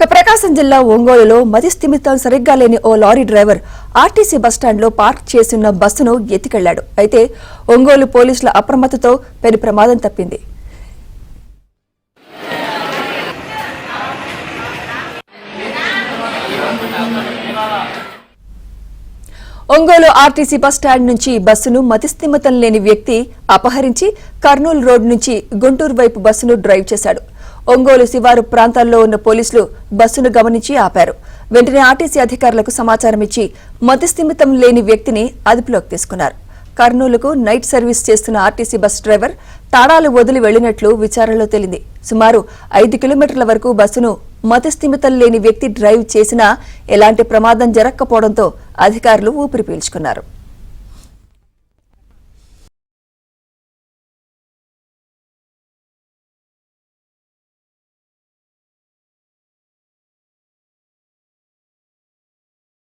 ప్రకాశం జిల్లా ఒంగోలులో మతిస్థిమితం సరిగ్గా లేని ఓ లారీ డ్రైవర్ ఆర్టీసీ బస్టాండ్లో పార్క్ చేసిన బస్సును ఎత్తికెళ్లాడు. అయితే ఒంగోలు పోలీసుల అప్రమత్తతో పెను ప్రమాదం తప్పింది. ఒంగోలు ఆర్టీసీ బస్టాండ్ నుంచి బస్సును మతిస్థిమితం లేని వ్యక్తి అపహరించి కర్నూలు రోడ్ నుంచి గుంటూరు వైపు బస్సును డ్రైవ్ చేశాడు. ఒంగోలు శివారు ప్రాంతాల్లో ఉన్న పోలీసులు బస్సును గమనించి ఆపారు. వెంటనే ఆర్టీసీ అధికారులకు సమాచారం ఇచ్చి మతిస్థిమితం లేని వ్యక్తిని అదుపులోకి తీసుకున్నారు. కర్నూలుకు నైట్ సర్వీస్ చేస్తున్న ఆర్టీసీ బస్ డ్రైవర్ తాళాలు వదిలి వెళ్లినట్లు విచారణలో తేలింది. సుమారు 5 కిలోమీటర్ల వరకు బస్సును మతిస్థిమితం లేని వ్యక్తి డ్రైవ్ చేసినా ఎలాంటి ప్రమాదం జరగకపోవడంతో అధికారులు ఊపిరి పీల్చుకున్నారు.